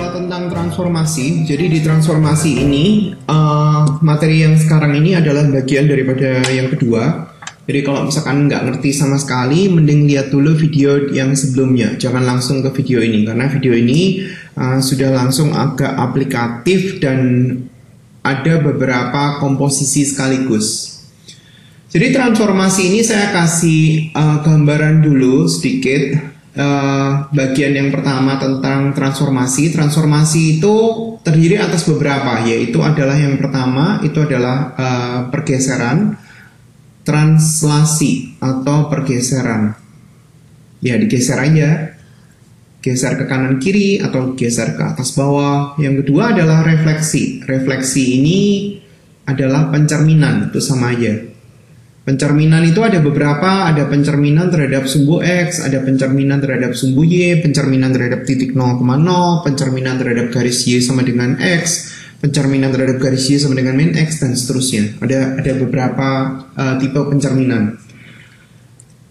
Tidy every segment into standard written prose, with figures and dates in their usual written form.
bicara tentang transformasi, jadi di transformasi ini materi yang sekarang ini adalah bagian daripada yang kedua. Jadi kalau misalkan nggak ngerti sama sekali, mending lihat dulu video yang sebelumnya. Jangan langsung ke video ini, karena video ini sudah langsung agak aplikatif dan ada beberapa komposisi sekaligus. Jadi transformasi ini saya kasih gambaran dulu sedikit. Bagian yang pertama tentang transformasi. Transformasi itu terdiri atas beberapa, yaitu adalah yang pertama itu adalah pergeseran, translasi atau pergeseran. Ya, digeser aja, geser ke kanan kiri atau geser ke atas bawah. Yang kedua adalah refleksi. Refleksi ini adalah pencerminan, itu sama aja. Pencerminan itu ada beberapa, ada pencerminan terhadap sumbu X, ada pencerminan terhadap sumbu Y, pencerminan terhadap titik 0,0, pencerminan terhadap garis Y sama dengan X, pencerminan terhadap garis Y sama dengan min X, dan seterusnya. Ada beberapa tipe pencerminan.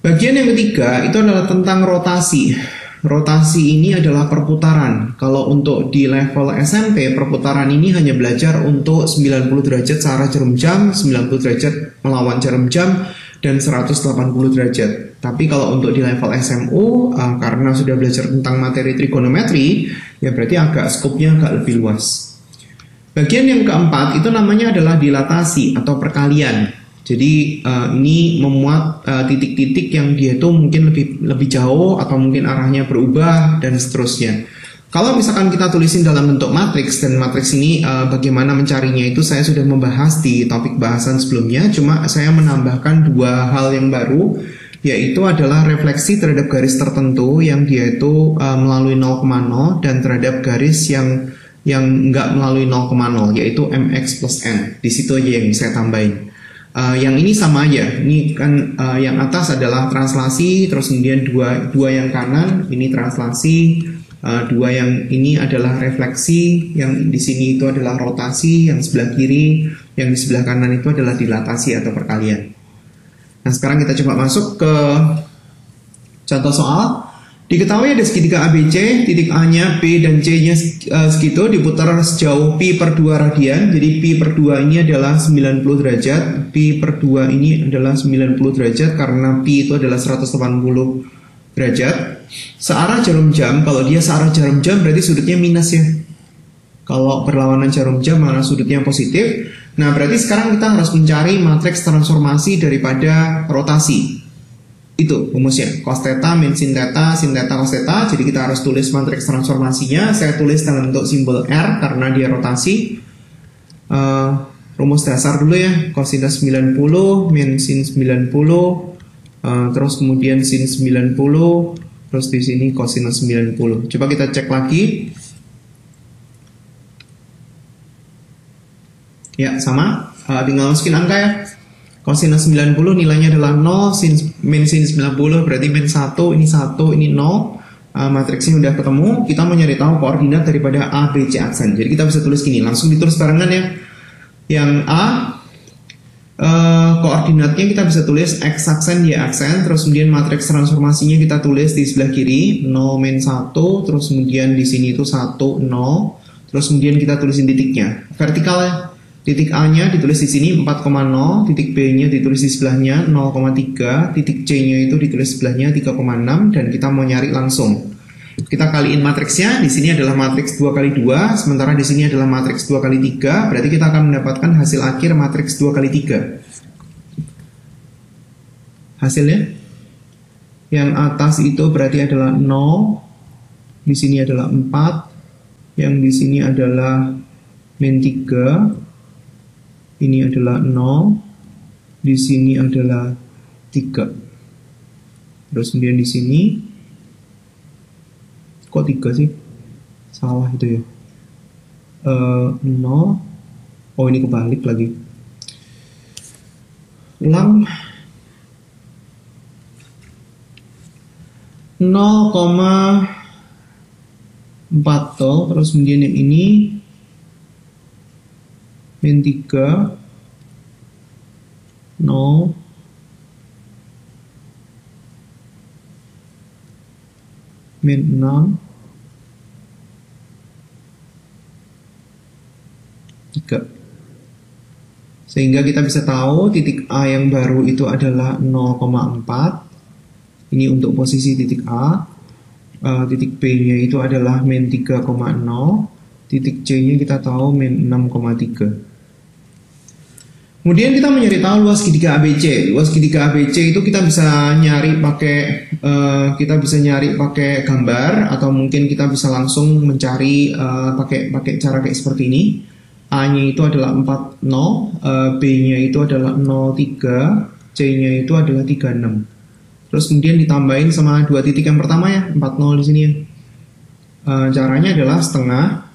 Bagian yang ketiga itu adalah tentang rotasi. Rotasi ini adalah perputaran. Kalau untuk di level SMP, perputaran ini hanya belajar untuk 90 derajat searah jarum jam, 90 derajat melawan jarum jam, dan 180 derajat. Tapi kalau untuk di level SMU, karena sudah belajar tentang materi trigonometri, ya berarti skopnya agak lebih luas. Bagian yang keempat itu namanya adalah dilatasi atau perkalian. Jadi ini memuat titik-titik yang dia itu mungkin lebih jauh atau mungkin arahnya berubah dan seterusnya. Kalau misalkan kita tulisin dalam bentuk matriks, dan matriks ini bagaimana mencarinya itu saya sudah membahas di topik bahasan sebelumnya, cuma saya menambahkan dua hal yang baru, yaitu adalah refleksi terhadap garis tertentu yang dia itu melalui 0,0 dan terhadap garis yang nggak melalui 0,0, yaitu mx plus n. Di situ aja yang saya tambahin. Yang ini sama aja, ini kan yang atas adalah translasi, terus kemudian dua yang kanan ini translasi, dua yang ini adalah refleksi, yang di sini itu adalah rotasi, yang sebelah kiri, yang di sebelah kanan itu adalah dilatasi atau perkalian. Nah sekarang kita coba masuk ke contoh soal. Diketahui ada segitiga ABC, titik A-nya, B dan C-nya segitu, diputar sejauh pi per 2 radian. Jadi pi per 2 ini adalah 90 derajat, pi per 2 ini adalah 90 derajat karena pi itu adalah 180 derajat. Searah jarum jam, kalau dia searah jarum jam berarti sudutnya minus ya. Kalau berlawanan jarum jam mana sudutnya positif. Nah berarti sekarang kita harus mencari matriks transformasi daripada rotasi. Itu rumusnya, cos theta min sin theta cos theta. Jadi kita harus tulis matriks transformasinya. Saya tulis dalam bentuk simbol R karena dia rotasi. Rumus dasar dulu ya, cosinus 90 min sin 90, terus kemudian sin 90, terus di sini cosinus 90. Coba kita cek lagi. Ya sama, tinggal masukin angka ya. Cosinus 90 nilainya adalah 0, min sin 90 berarti min 1, ini 1, ini 0. Matriksnya udah ketemu, kita mau nyari tahu koordinat daripada A, B, C aksen. Jadi kita bisa tulis gini, langsung ditulis barengan ya. Yang A, koordinatnya kita bisa tulis X aksen, Y aksen, terus kemudian matriks transformasinya kita tulis di sebelah kiri, 0, min 1, terus kemudian di sini itu 1, 0, terus kemudian kita tulisin titiknya, vertikal ya. Titik A-nya ditulis di sini 4,0, titik B-nya ditulis di sebelahnya 0,3, titik C-nya itu ditulis di sebelahnya 3,6, dan kita mau nyari langsung. Kita kaliin matriksnya, di sini adalah matriks 2 kali 2, sementara di sini adalah matriks 2 kali 3, berarti kita akan mendapatkan hasil akhir matriks 2 kali 3. Hasilnya yang atas itu berarti adalah 0, di sini adalah 4, yang di sini adalah min 3, ini adalah 0, di sini adalah 3. Terus kemudian di sini kok 3 sih? Salah itu ya. 0. Oh, ini kebalik lagi. Ulang. 0,4 tol, terus kemudian yang ini min 3, 0, min 6, 3. Sehingga kita bisa tahu titik A yang baru itu adalah 0,4. Ini untuk posisi titik A. Titik B-nya itu adalah min 3,0. Titik C-nya kita tahu min 6,3. Kemudian kita mencari tahu luas segitiga ABC. Luas segitiga ABC itu kita bisa nyari pakai gambar, atau mungkin kita bisa langsung mencari pakai cara kayak seperti ini. A-nya itu adalah 40, B-nya itu adalah 03, C-nya itu adalah 36. Terus kemudian ditambahin sama dua titik yang pertama ya, 40 di sini ya. Caranya adalah setengah,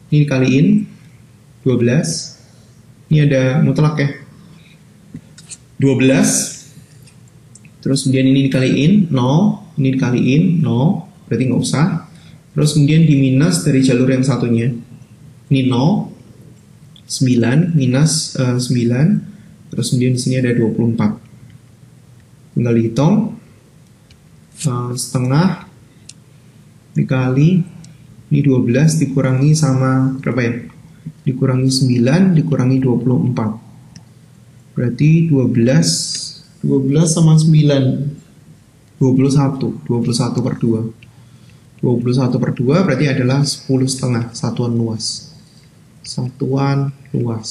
ini dikaliin 12. Ini ada mutlak ya, 12. Terus kemudian ini dikaliin 0, ini dikaliin 0, berarti nggak usah. Terus kemudian diminus dari jalur yang satunya. Ini 0, 9 minus 9. Terus kemudian di sini ada 24. Tinggal dihitung. Setengah dikali ini 12 dikurangi sama berapa ya? Dikurangi 9 dikurangi 24. Berarti 12 sama 9 21 per 2. 21 per 2 berarti adalah 10,5 satuan luas.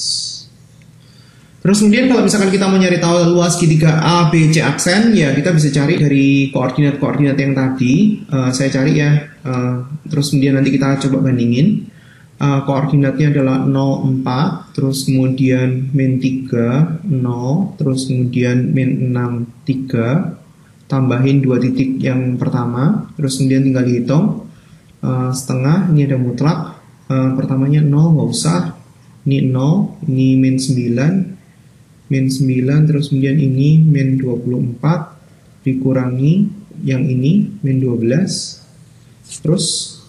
Terus kemudian kalau misalkan kita mau nyari tahu luas segitiga A, B, C aksen, ya kita bisa cari dari koordinat-koordinat yang tadi. Saya cari ya. Terus kemudian nanti kita coba bandingin. Koordinatnya adalah 0, 4, terus kemudian min 3, 0, terus kemudian min 6, 3, tambahin dua titik yang pertama, terus kemudian tinggal dihitung. Setengah, ini ada mutlak. Pertamanya 0, nggak usah. Ini 0, ini min 9, terus kemudian ini min 24, dikurangi yang ini, min 12, terus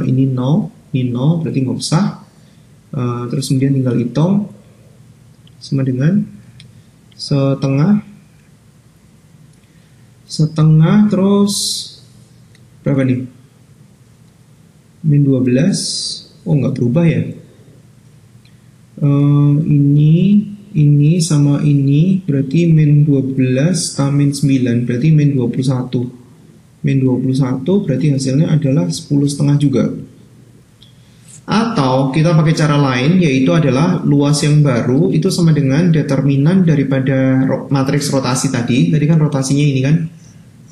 ini 0, ini 0, berarti nggak usah. Terus kemudian tinggal hitung, sama dengan setengah, terus berapa nih? Min 12, oh nggak berubah ya. Ini sama ini berarti min 12 tambah min 9 berarti min 21. Min 21 berarti hasilnya adalah 10,5 juga. Atau kita pakai cara lain, yaitu adalah luas yang baru itu sama dengan determinan daripada matriks rotasi tadi. Tadi kan rotasinya ini kan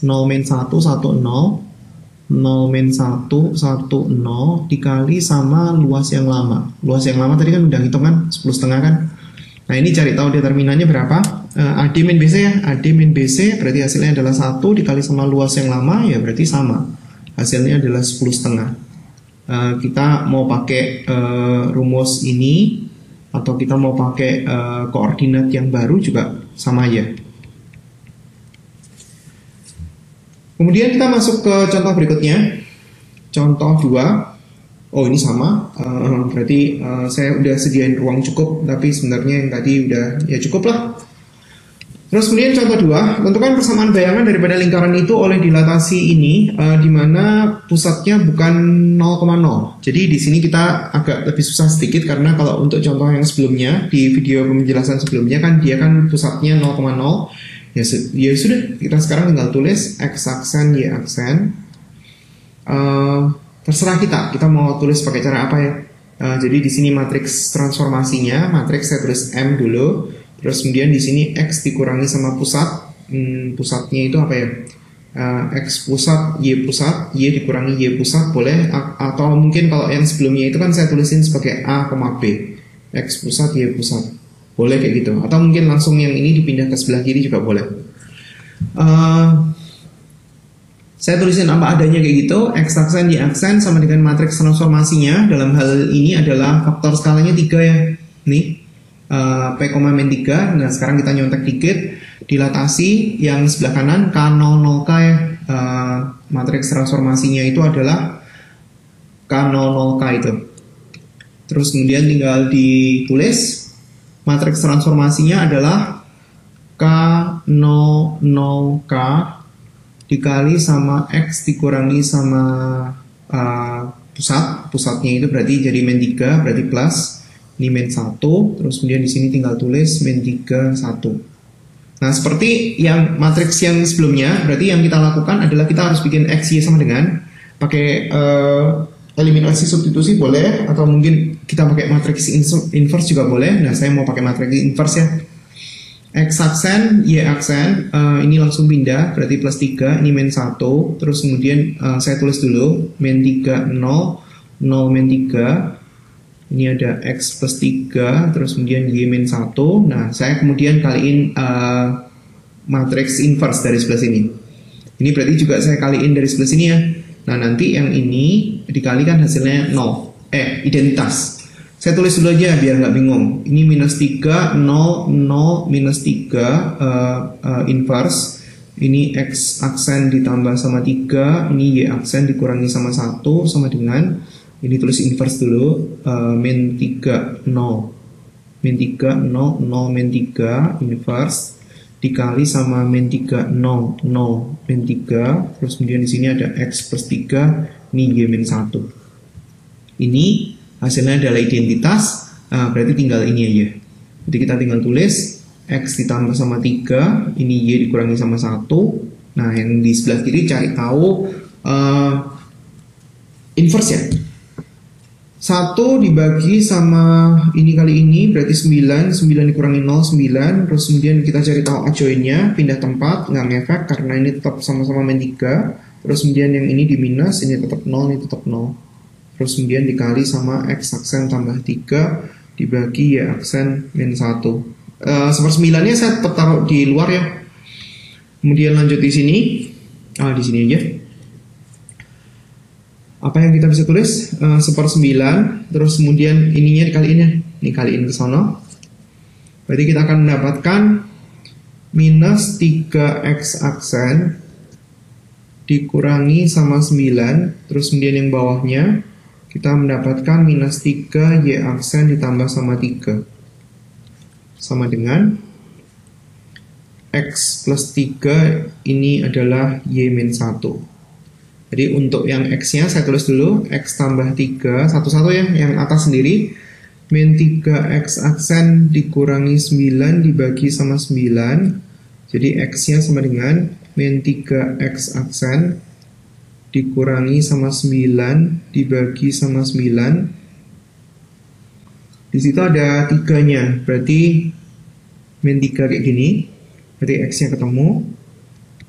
0 min 1 1 0, 0 min 1 1 0 dikali sama luas yang lama. Luas yang lama tadi kan udah hitung kan 10,5 kan. Nah ini cari tahu determinannya berapa. AD min BC ya, AD min BC berarti hasilnya adalah 1 dikali sama luas yang lama, ya berarti sama. Hasilnya adalah 10,5. Kita mau pakai rumus ini atau kita mau pakai koordinat yang baru juga sama aja. Kemudian kita masuk ke contoh berikutnya. Contoh 2. Oh ini sama, berarti saya udah sediain ruang cukup, tapi sebenarnya yang tadi udah ya cukup lah. Terus kemudian contoh 2, tentukan persamaan bayangan daripada lingkaran itu oleh dilatasi ini, di mana pusatnya bukan 0,0. Jadi di sini kita agak lebih susah sedikit karena kalau untuk contoh yang sebelumnya di video penjelasan sebelumnya kan dia kan pusatnya 0,0. Ya sudah, kita sekarang tinggal tulis x aksen y aksen. Terserah kita mau tulis pakai cara apa ya. Jadi di sini matriks transformasinya, matriks saya tulis M dulu. Terus kemudian di sini X dikurangi sama pusat, pusatnya itu apa ya? X pusat, Y dikurangi Y pusat boleh, atau mungkin kalau yang sebelumnya itu kan saya tulisin sebagai A, B, X pusat, Y pusat, boleh kayak gitu. Atau mungkin langsung yang ini dipindah ke sebelah kiri juga boleh. Saya tulisin apa adanya kayak gitu, X aksen, Y aksen sama dengan matriks transformasinya. Dalam hal ini adalah faktor skalanya 3 ya, nih. P, min 3. Nah sekarang kita nyontek dikit, dilatasi yang sebelah kanan K00K ya. Matriks transformasinya itu adalah K00K itu. Terus kemudian tinggal ditulis matriks transformasinya adalah K00K dikali sama X dikurangi sama pusatnya itu berarti jadi min 3 berarti plus. Ini min 1, terus kemudian di sini tinggal tulis min 3, 1. Nah, seperti yang matriks yang sebelumnya, berarti yang kita lakukan adalah kita harus bikin X, Y sama dengan pakai eliminasi substitusi boleh, atau mungkin kita pakai matriks inverse juga boleh. Nah, saya mau pakai matriks inverse ya. X aksen, Y aksen, ini langsung pindah, berarti plus 3, ini min 1, terus kemudian saya tulis dulu, min 3, 0, 0 min 3, ini ada X plus 3, terus kemudian Y min 1, nah saya kemudian kaliin matriks inverse dari sebelah sini. Ini berarti juga saya kaliin dari sebelah sini ya. Nah, nanti yang ini dikalikan hasilnya 0, identitas. Saya tulis dulu aja biar nggak bingung. Ini minus 3, 0, 0, minus 3, inverse. Ini X aksen ditambah sama 3, ini Y aksen dikurangi sama 1, sama dengan, ini tulis inverse dulu, min 3, 0. Min 3, 0, 0, min 3, inverse. Dikali sama min 3, 0, 0, min 3. Terus kemudian di sini ada X plus 3, ini Y min 1. Ini hasilnya adalah identitas, berarti tinggal ini aja. Jadi kita tinggal tulis X ditambah sama 3, ini Y dikurangi sama 1. Nah, yang di sebelah kiri cari tahu inverse ya. 1 dibagi sama ini kali ini, berarti 9, 9 dikurangi 0, 9. Terus kemudian kita cari tahu adjoinnya, pindah tempat, nggak ngefek karena ini tetap sama-sama min 3. Terus kemudian yang ini di minus, ini tetap 0, ini tetap 0. Terus kemudian dikali sama X aksen tambah 3 dibagi Y aksen min 1. 1/9-nya saya tetap taruh di luar ya. Kemudian lanjut di sini. Di sini aja. Apa yang kita bisa tulis? 1/9. Terus kemudian ininya dikaliin ya. Ini kaliin ke sana. Berarti kita akan mendapatkan minus 3X aksen dikurangi sama 9. Terus kemudian yang bawahnya kita mendapatkan minus 3 Y aksen ditambah sama 3. Sama dengan X plus 3 ini adalah Y min 1. Jadi untuk yang X-nya saya tulis dulu, X tambah 3, satu-satu ya, yang atas sendiri. Min 3X aksen dikurangi 9 dibagi sama 9. Jadi X-nya sama dengan min 3X aksen dikurangi sama 9 dibagi sama 9. Di situ ada 3-nya, berarti min 3 kayak gini. Berarti X-nya ketemu.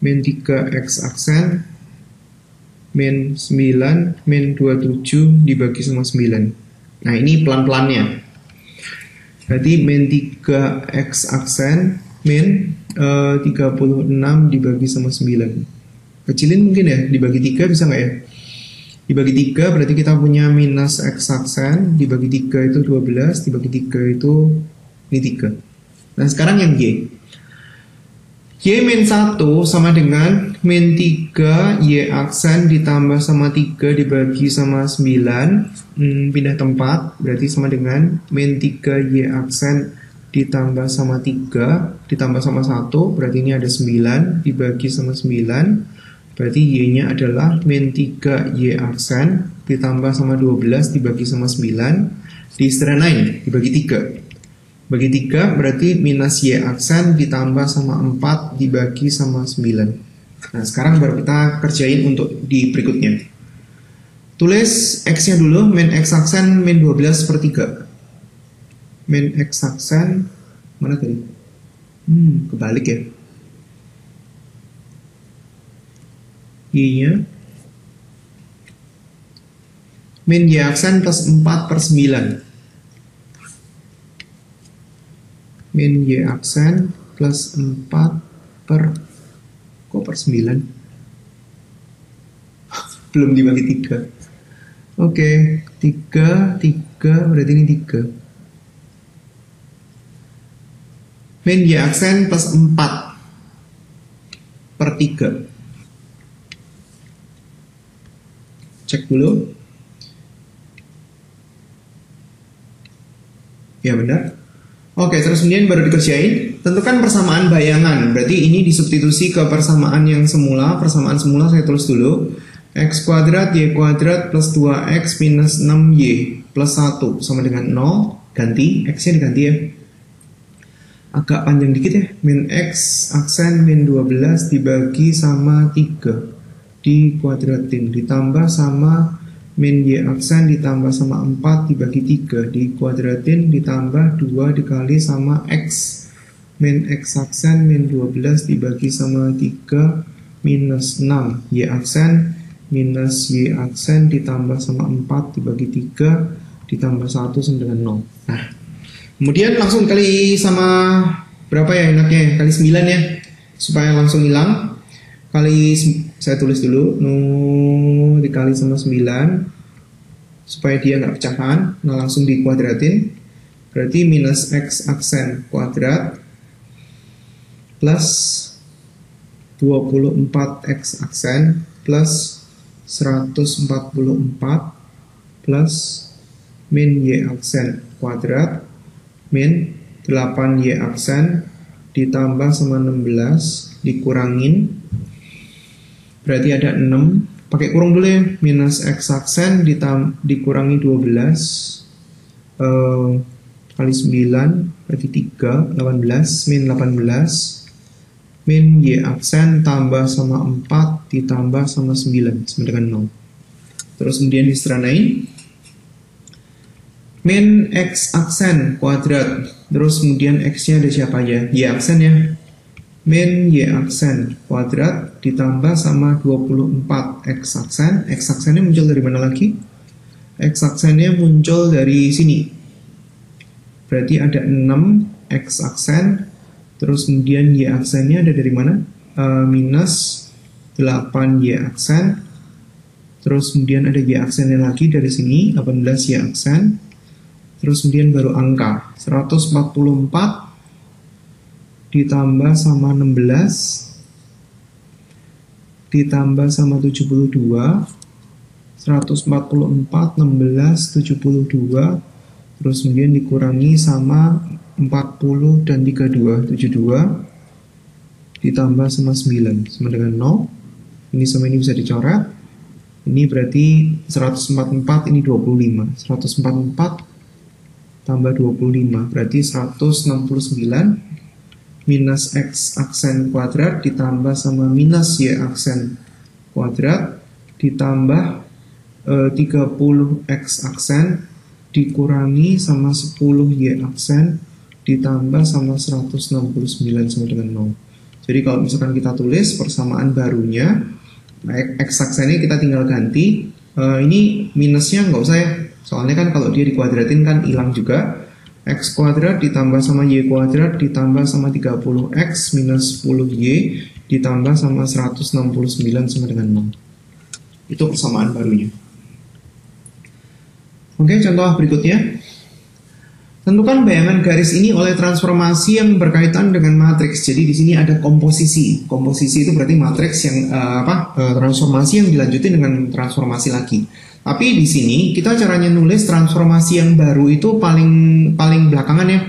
Min 3X aksen min 9 min 27 dibagi sama 9. Nah, ini pelan-pelannya. Berarti min 3X aksen min 36 dibagi sama 9. Kecilin mungkin ya, dibagi 3 bisa nggak ya? Dibagi 3 berarti kita punya minus X aksen, dibagi 3 itu 12, dibagi 3 itu ini 3. Nah, sekarang yang Y. Y min 1 sama dengan min 3 Y aksen ditambah sama 3 dibagi sama 9. Pindah tempat, berarti sama dengan min 3 Y aksen ditambah sama 3 ditambah sama 1, berarti ini ada 9 dibagi sama 9. Berarti Y-nya adalah min 3 Y aksen ditambah sama 12 dibagi sama 9. Di istilah lain, dibagi 3. Bagi 3 berarti minus Y aksen ditambah sama 4 dibagi sama 9. Nah, sekarang baru kita kerjain untuk di berikutnya. Tulis X-nya dulu, min X aksen min 12/3. Min X aksen, mana tadi? Kebalik ya. Y-nya min Y aksen plus 4/9. Min Y aksen plus 4/9. Belum dibagi 3. Oke, 3 berarti ini 3. Min Y aksen plus 4/3. Cek dulu. Ya, benar. Oke, terus kemudian baru dikerjain. Tentukan persamaan bayangan. Berarti ini disubstitusi ke persamaan yang semula. Persamaan semula saya tulis dulu. X kuadrat Y kuadrat plus 2X minus 6Y plus 1 sama dengan 0. ganti, X-nya diganti ya. Agak panjang dikit ya. Min X aksen min 12 dibagi sama 3 dikuadratin, ditambah sama min Y aksen ditambah sama 4 dibagi 3 dikuadratin, ditambah 2 dikali sama X. Min X aksen min 12 dibagi sama 3 minus 6 Y aksen minus Y aksen ditambah sama 4 dibagi 3 ditambah 1 sama dengan 0. Nah, kemudian langsung kali sama berapa ya enaknya? Kali 9 ya, supaya langsung hilang. Kali, saya tulis dulu, dikali sama 9 supaya dia nggak pecahan. Nah, langsung dikuadratin, berarti minus X aksen kuadrat plus 24X aksen plus 144 plus min Y aksen kuadrat min 8Y aksen ditambah sama 16 dikurangin, berarti ada 6, pakai kurung dulu ya, minus X aksen dikurangi 12 kali 9 berarti 3, 18 min 18 min Y aksen tambah sama 4 ditambah sama 9 sama dengan 0. Terus kemudian disederhanain, min X aksen kuadrat, terus kemudian X nya ada siapa aja? Y aksen ya, min Y aksen kuadrat ditambah sama 24 X aksen. X aksennya muncul dari mana lagi? X aksennya muncul dari sini, berarti ada 6 X aksen. Terus kemudian Y aksennya ada dari mana? Minus 8 Y aksen. Terus kemudian ada Y aksennya lagi dari sini, 18 Y aksen. Terus kemudian baru angka 144 ditambah sama 16 ditambah sama 72, 144, 16, 72, terus kemudian dikurangi sama 40 dan 32, 72 ditambah sama 9 sama dengan 0. Ini sama ini bisa dicoret. Ini berarti 144, ini 25. 144 tambah 25 berarti 169 minus X aksen kuadrat ditambah sama minus Y aksen kuadrat ditambah 30X aksen dikurangi sama 10 Y aksen ditambah sama 169 sama dengan 0. Jadi kalau misalkan kita tulis persamaan barunya, X aksennya kita tinggal ganti, ini minusnya nggak usah ya, soalnya kan kalau dia dikuadratin kan hilang juga. X kuadrat ditambah sama Y kuadrat ditambah sama 30X minus 10Y ditambah sama 169 sama dengan 0. Itu persamaan barunya. Oke, contoh berikutnya. Tentukan bayangan garis ini oleh transformasi yang berkaitan dengan matriks. Jadi di sini ada komposisi. Komposisi itu berarti matriks yang transformasi yang dilanjutin dengan transformasi lagi. Tapi di sini kita caranya nulis transformasi yang baru itu paling belakangan ya.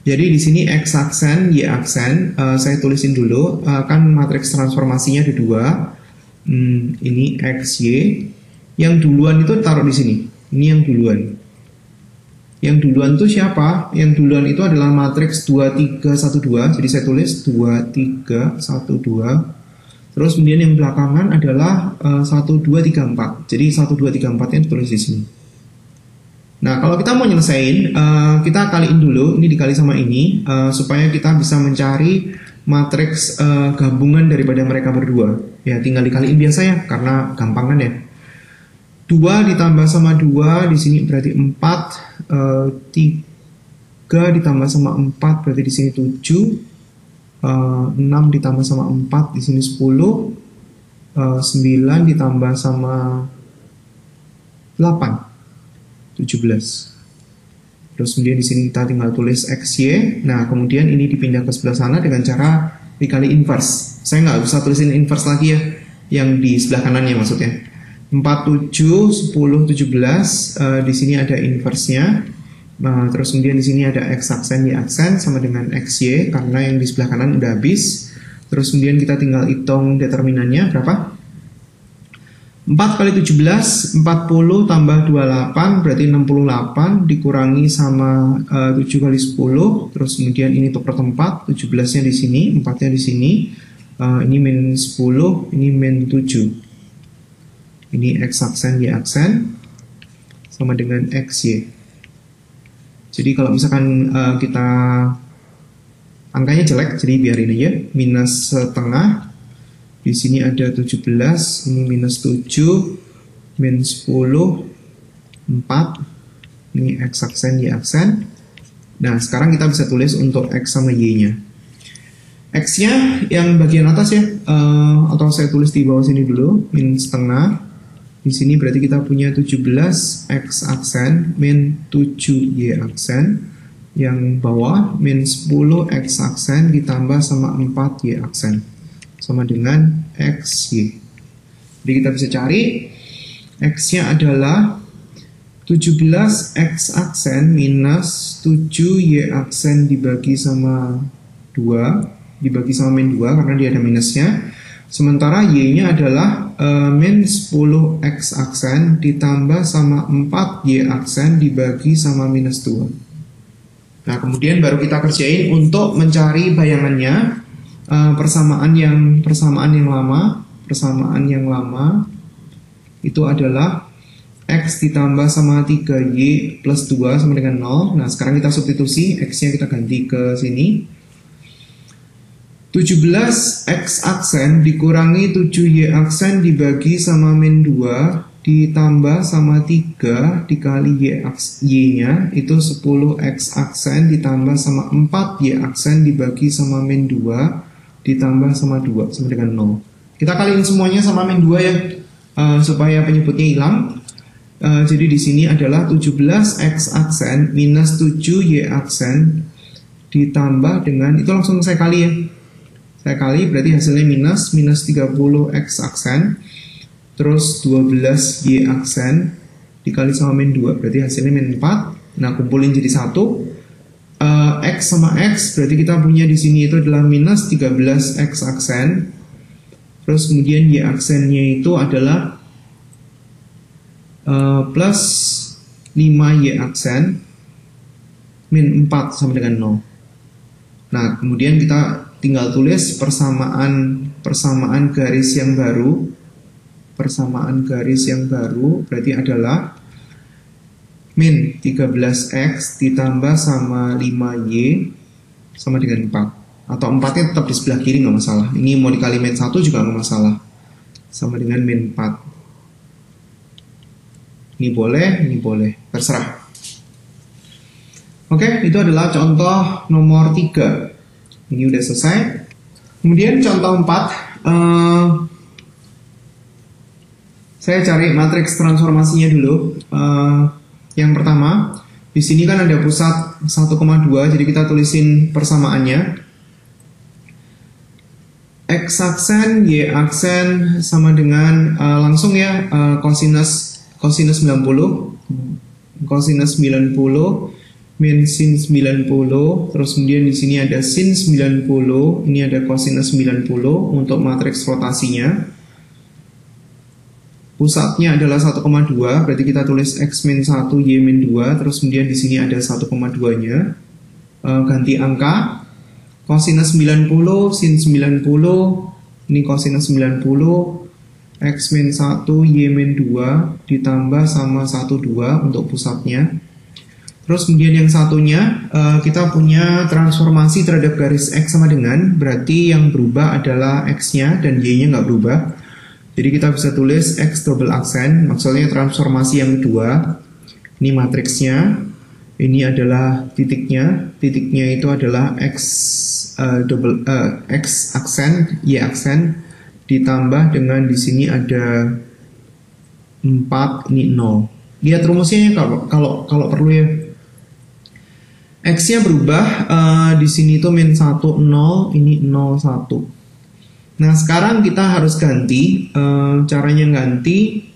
Jadi di sini X aksen, Y aksen, saya tulisin dulu. Kan matriks transformasinya ada 2. Ini X, Y. Yang duluan itu taruh di sini. Ini yang duluan. Yang duluan itu siapa? Yang duluan itu adalah matriks 2, 3, 1, 2. Jadi saya tulis 2, 3, 1, 2. Terus kemudian yang belakangan adalah 1, 2, 3, 4. Jadi 1, 2, 3, 4 nya ditulis di sini. Nah, kalau kita mau nyelesain, kita kaliin dulu. Ini dikali sama ini, supaya kita bisa mencari matriks gabungan daripada mereka berdua. Ya, tinggal dikaliin biasa ya, karena gampang kan ya. 2 ditambah sama 2 di sini berarti 4, 3 ditambah sama 4 berarti di sini 7, 6 ditambah sama 4 di sini 10, 9 ditambah sama 8, 17. Terus kemudian di sini kita tinggal tulis XY. Nah, kemudian ini dipindah ke sebelah sana dengan cara dikali inverse. Saya nggak usah tulisin inverse lagi ya, yang di sebelah kanannya maksudnya. 4, 7, 10, 17. Di sini ada inverse-nya. Nah, terus kemudian di sini ada X aksen, Y aksen sama dengan XY karena yang di sebelah kanan udah habis. Terus kemudian kita tinggal hitung determinannya berapa? 4 kali 17, 40 tambah 28 berarti 68 dikurangi sama 7 kali 10. Terus kemudian ini tuker tempat, 17-nya di sini, 4-nya di sini. Ini min 10, ini min 7. Ini X aksen, Y aksen sama dengan XY. Jadi kalau misalkan kita angkanya jelek, jadi biarin aja, minus setengah. Di sini ada 17, ini minus 7, min 10, 4, ini X aksen, Y aksen. Nah, sekarang kita bisa tulis untuk X sama Y-nya. X-nya yang bagian atas ya, atau saya tulis di bawah sini dulu, min setengah. Di sini berarti kita punya 17 X aksen, min 7 Y aksen. Yang bawah, min 10 X aksen ditambah sama 4 Y aksen. Sama dengan XY. Jadi kita bisa cari X-nya adalah 17 X aksen minus 7 Y aksen dibagi sama 2, dibagi sama min 2 karena dia ada minusnya. Sementara Y-nya adalah min 10 X aksen ditambah sama 4 Y aksen dibagi sama minus 2. Nah, kemudian baru kita kerjain untuk mencari bayangannya. Persamaan yang lama itu adalah X ditambah sama 3Y plus 2 sama dengan 0. Nah, sekarang kita substitusi, X-nya kita ganti ke sini. 17 X aksen dikurangi 7Y aksen dibagi sama min 2 ditambah sama 3 dikali Y-nya itu 10 X aksen ditambah sama 4 Y aksen dibagi sama min 2 ditambah sama 2 sama dengan 0. Kita kaliin semuanya sama min 2 ya, supaya penyebutnya hilang. Jadi di sini adalah 17 X aksen minus 7 Y aksen ditambah dengan, itu langsung saya kali ya. Saya kali berarti hasilnya minus 30 X aksen terus 12 Y aksen dikali sama min 2 berarti hasilnya min 4. Nah, kumpulin jadi 1. X sama X berarti kita punya di sini itu adalah minus 13 X aksen. Terus kemudian Y aksennya itu adalah plus 5 Y aksen min 4 sama dengan 0. Nah, kemudian kita tinggal tulis persamaan garis yang baru. Persamaan garis yang baru berarti adalah min 13X ditambah sama 5Y sama dengan 4. Atau 4-nya tetap di sebelah kiri nggak masalah. Ini mau dikali min 1 juga nggak masalah. Sama dengan min 4. Ini boleh, terserah. Oke, itu adalah contoh nomor 3. Ini udah selesai. Kemudian contoh 4. Saya cari matriks transformasinya dulu. Yang pertama, di sini kan ada pusat 1,2, jadi kita tulisin persamaannya. X aksen, Y aksen sama dengan langsung ya kosinus 90, kosinus 90 min sin 90, terus kemudian di sini ada sin 90, ini ada kosinus 90 untuk matriks rotasinya. Pusatnya adalah 1,2, berarti kita tulis X min 1, Y min 2, terus kemudian di sini ada 1,2-nya. Ganti angka. Kosinus 90, sin 90, ini kosinus 90, X min 1, Y min 2, ditambah sama 12 untuk pusatnya. Terus kemudian yang satunya, kita punya transformasi terhadap garis X sama dengan, berarti yang berubah adalah X-nya dan Y-nya nggak berubah. Jadi kita bisa tulis X double aksen, maksudnya transformasi yang kedua. Ini matriksnya, ini adalah titiknya itu adalah X aksen, Y aksen, ditambah dengan di sini ada 4, ini 0. Lihat rumusnya ya kalau perlu ya. X-nya berubah, di sini itu min 1, 0, ini 0, 1. Nah, sekarang kita harus ganti, caranya ganti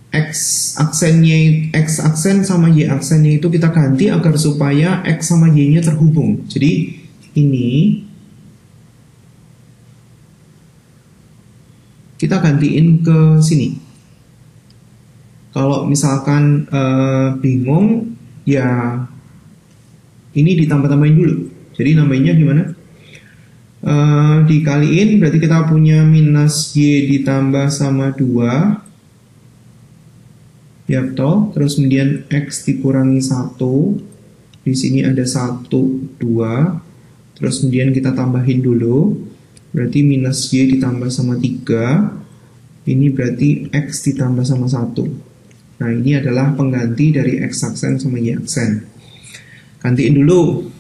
X aksen sama Y aksennya itu kita ganti agar supaya X sama Y-nya terhubung. Jadi ini kita gantiin ke sini. Kalau misalkan bingung, ya ini ditambah-tambahin dulu. Jadi nambahinnya gimana? Dikaliin, berarti kita punya minus Y ditambah sama 2. Ya betul. Terus kemudian X dikurangi 1. Di sini ada 1, 2. Terus kemudian kita tambahin dulu. Berarti minus Y ditambah sama 3. Ini berarti X ditambah sama 1. Nah, ini adalah pengganti dari X aksen sama Y aksen. Gantiin dulu.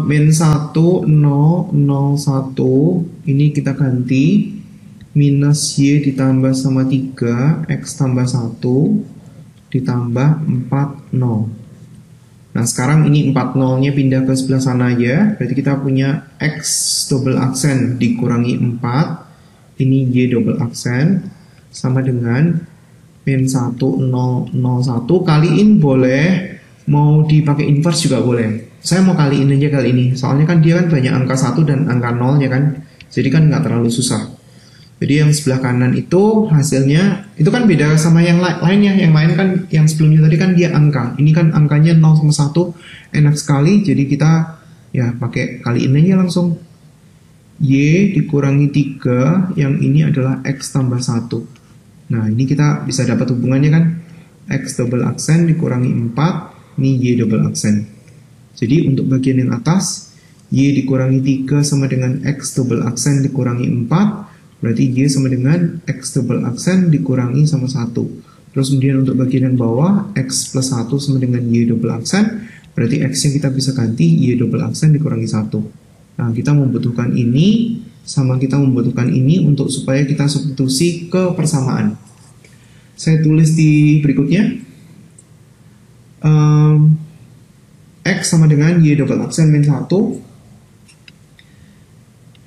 Min 1, 0, 0, 1. Ini kita ganti. Minus Y ditambah sama 3, X tambah 1, ditambah 4, 0. Nah, sekarang ini 4 0-nya pindah ke sebelah sana aja. Berarti kita punya X double aksen dikurangi 4. Ini Y double aksen. Sama dengan min 1, 0, 0, 1. Kaliin boleh. Mau dipakai inverse juga boleh. Saya mau kaliin aja kali ini. Soalnya kan dia kan banyak angka 1 dan angka 0 ya kan. Jadi kan nggak terlalu susah. Jadi yang sebelah kanan itu hasilnya itu kan beda sama yang lainnya. Yang lain kan yang sebelumnya tadi kan dia angka. Ini kan angkanya 0 sama 1 enak sekali. Jadi kita ya pakai kaliin aja langsung. Y dikurangi 3, yang ini adalah X tambah 1. Nah, ini kita bisa dapat hubungannya kan. X double aksen dikurangi 4, ini Y double aksen. Jadi untuk bagian yang atas, Y dikurangi 3 sama dengan X double aksen dikurangi 4. Berarti Y sama dengan X double aksen dikurangi sama 1. Terus kemudian untuk bagian yang bawah, X plus 1 sama dengan Y double aksen. Berarti X-nya kita bisa ganti Y double aksen dikurangi 1. Nah, kita membutuhkan ini sama kita membutuhkan ini untuk supaya kita substitusi ke persamaan. Saya tulis di berikutnya. X sama dengan Y double aksen min 1.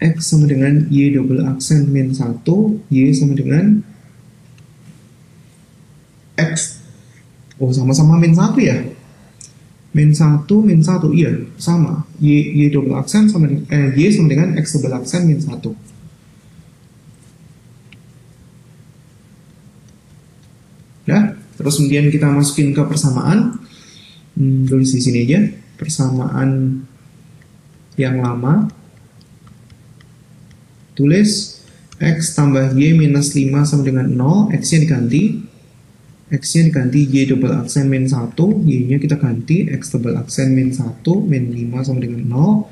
X sama dengan Y double aksen min 1, Y sama dengan X. Oh, sama-sama min 1 ya? Min 1, min 1, iya, sama. Y double aksen sama dengan, Y sama dengan X double aksen min 1. Nah, terus kemudian kita masukin ke persamaan. Tulis di sini aja, persamaan yang lama. Tulis X tambah Y minus 5 sama dengan 0, X-nya diganti. X-nya diganti Y double aksen min 1, Y-nya kita ganti X double aksen min 1, min 5 sama dengan 0.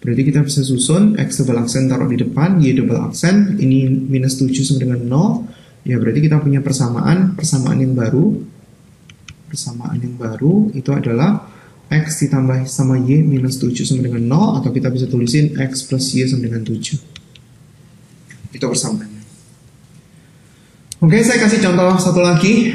Berarti kita bisa susun X double aksen taruh di depan, Y double aksen, ini minus 7 sama dengan 0. Ya berarti kita punya persamaan yang baru. Persamaan yang baru itu adalah X ditambah sama Y minus 7 sama dengan 0, atau kita bisa tulisin X plus Y sama dengan 7. Itu persamaannya. Oke, saya kasih contoh satu lagi.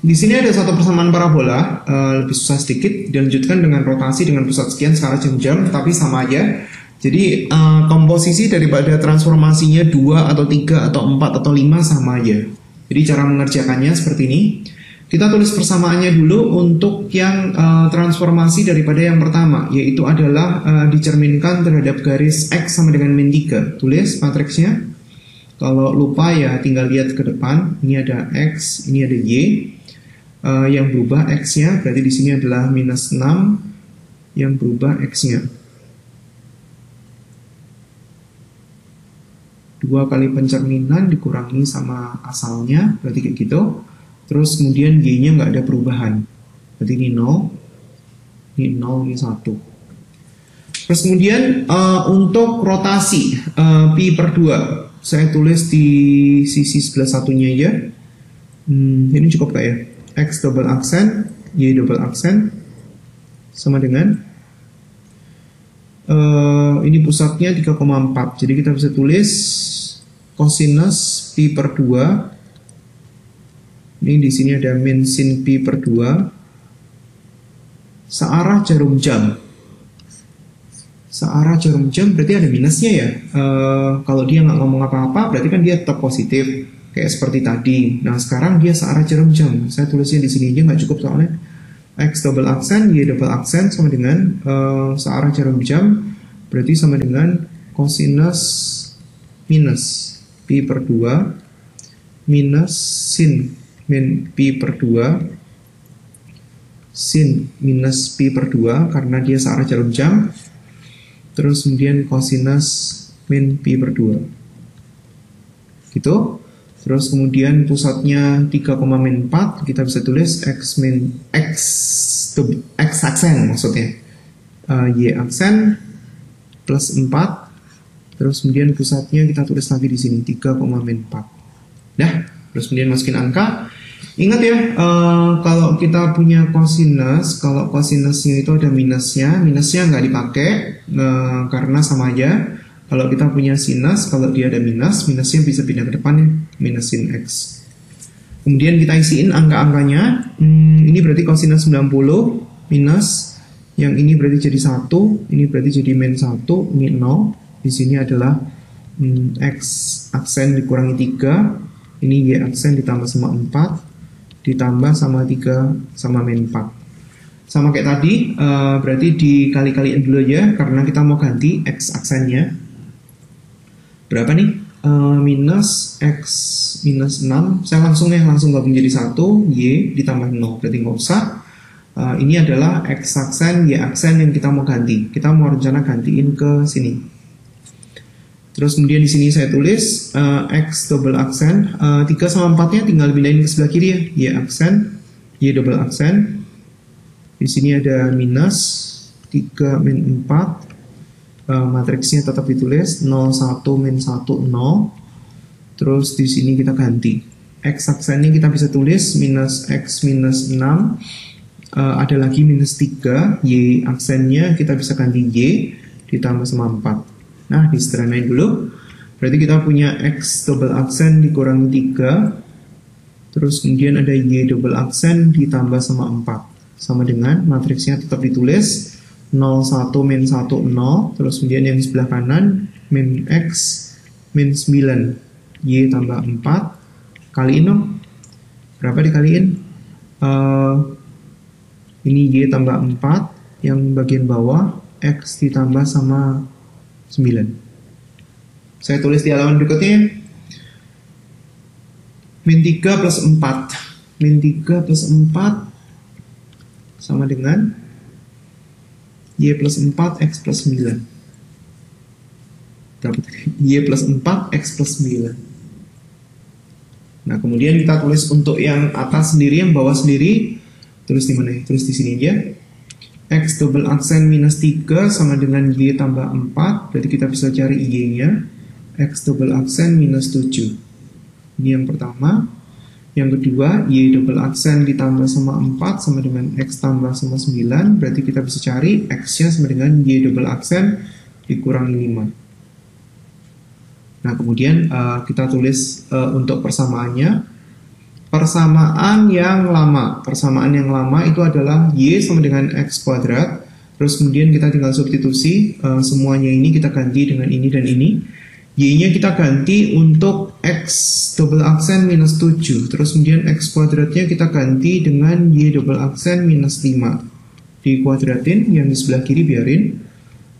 Di sini ada satu persamaan parabola, lebih susah sedikit. Dilanjutkan dengan rotasi dengan pusat sekian secara jam-jam, tapi sama aja. Jadi komposisi daripada transformasinya 2 atau 3 atau 4 atau 5 sama aja. Jadi cara mengerjakannya seperti ini. Kita tulis persamaannya dulu untuk yang transformasi daripada yang pertama, yaitu adalah dicerminkan terhadap garis X sama dengan min 3. Tulis matriksnya. Kalau lupa ya tinggal lihat ke depan. Ini ada X, ini ada Y. Yang berubah X-nya, berarti di sini adalah minus 6. Yang berubah X-nya. 2 kali pencerminan dikurangi sama asalnya, berarti kayak gitu. Terus kemudian Y-nya nggak ada perubahan. Berarti ini 0, ini 0, ini 1. Terus kemudian untuk rotasi pi per 2. Saya tulis di sisi sebelah satunya aja. Ini cukup gak ya? X double aksen, Y double aksen. Sama dengan ini pusatnya 3,4. Jadi kita bisa tulis cosinus pi per 2. Ini di sini ada min sin pi per 2 searah jarum jam. Searah jarum jam berarti ada minusnya ya. Kalau dia nggak ngomong apa-apa berarti kan dia tetap positif kayak seperti tadi. Nah sekarang dia searah jarum jam. Saya tulisnya di sini aja nggak cukup soalnya. X double aksen, Y double aksen sama dengan searah jarum jam berarti sama dengan cosinus minus pi per 2 minus sin min pi per 2 sin minus pi per 2 karena dia searah jarum jam, terus kemudian cosinus min pi per 2 gitu. Terus kemudian pusatnya 3,4, kita bisa tulis x aksen maksudnya y aksen plus 4, terus kemudian pusatnya kita tulis lagi di sini 3,4. Nah, terus kemudian masukin angka. Ingat ya, kalau kita punya cosinus, kalau cosinusnya itu ada minusnya nggak dipakai karena sama aja. Kalau kita punya sinus, kalau dia ada minusnya bisa pindah ke depan ya, minus sin x. Kemudian kita isiin angka-angkanya. Ini berarti cosinus 90 minus, yang ini berarti jadi 1, ini berarti jadi min 1, ini 0. Di sini adalah x aksen dikurangi 3, ini y aksen ditambah sama 4, ditambah sama 3 sama min 4. Sama kayak tadi, berarti dikali-kaliin dulu aja karena kita mau ganti x aksennya. Berapa nih? Minus x minus 6. Saya langsung gabung jadi 1, y ditambah 0. Berarti nggak usah. Ini adalah x aksen, y aksen yang kita mau ganti. Kita mau rencana gantiin ke sini. Terus kemudian di sini saya tulis x double aksen. 3 sama 4-nya tinggal pindahin ke sebelah kiri ya. Y aksen, y double aksen. Di sini ada minus 3 min 4. Matriksnya tetap ditulis 0, 1, min 1, 0. Terus di sini kita ganti. X aksennya kita bisa tulis minus x minus 6. Ada lagi minus 3. Y aksennya kita bisa ganti y ditambah sama 4. Nah, disederhanain dulu. Berarti kita punya x double aksen dikurangi 3. Terus kemudian ada y double aksen ditambah sama 4. Sama dengan matriksnya tetap ditulis 0, 1, min 1, 0. Terus kemudian yang sebelah kanan min x min 9 y tambah 4. Kaliin dong. Berapa dikaliin? Ini y tambah 4. Yang bagian bawah x ditambah sama 9. Saya tulis di halaman berikutnya. Min 3 plus 4. Min 3 plus 4 sama dengan y plus 4, x plus 9. Berapa tadi? Y plus 4, x plus 9. Nah, kemudian kita tulis untuk yang atas sendiri, yang bawah sendiri. Tulis di mana ya? Tulis di sini aja. X double aksen minus 3 sama dengan y tambah 4. Berarti kita bisa cari y-nya. X double aksen minus 7. Ini yang pertama. Yang kedua, y double aksen ditambah sama 4 sama dengan x tambah sama 9. Berarti kita bisa cari x-nya sama dengan y double aksen dikurangi 5. Nah, kemudian kita tulis untuk persamaannya. Persamaan yang lama. Persamaan yang lama itu adalah y sama dengan x kuadrat. Terus kemudian kita tinggal substitusi. Semuanya ini kita ganti dengan ini dan ini. Y-nya kita ganti untuk x double aksen minus 7. Terus kemudian x kuadratnya kita ganti dengan y double aksen minus 5. Dikuadratin, yang di sebelah kiri biarin.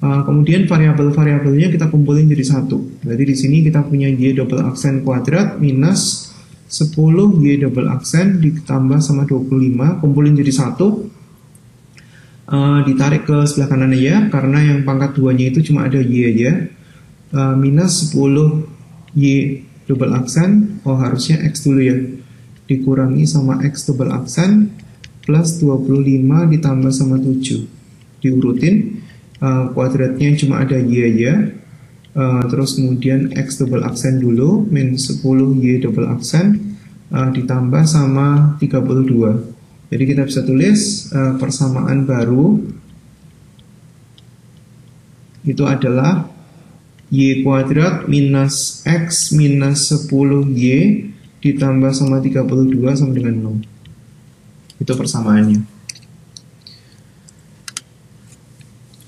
Kemudian variabel-variabelnya kita kumpulin jadi 1. Berarti di sini kita punya y double aksen kuadrat minus 10 y double aksen ditambah sama 25. Kumpulin jadi 1. Ditarik ke sebelah kanan aja, karena yang pangkat 2-nya itu cuma ada y aja. Minus 10 y double aksen, harusnya x dulu ya, dikurangi sama x double aksen plus 25 ditambah sama 7. Diurutin, kuadratnya cuma ada y aja. Terus kemudian x double aksen dulu, min 10 y double aksen ditambah sama 32. Jadi kita bisa tulis persamaan baru itu adalah y kuadrat minus x minus 10y ditambah sama 32 sama dengan 0. Itu persamaannya.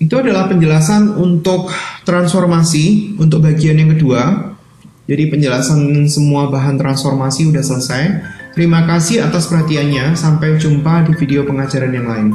Itu adalah penjelasan untuk transformasi untuk bagian yang kedua. Jadi penjelasan semua bahan transformasi udah selesai. Terima kasih atas perhatiannya. Sampai jumpa di video pengajaran yang lain.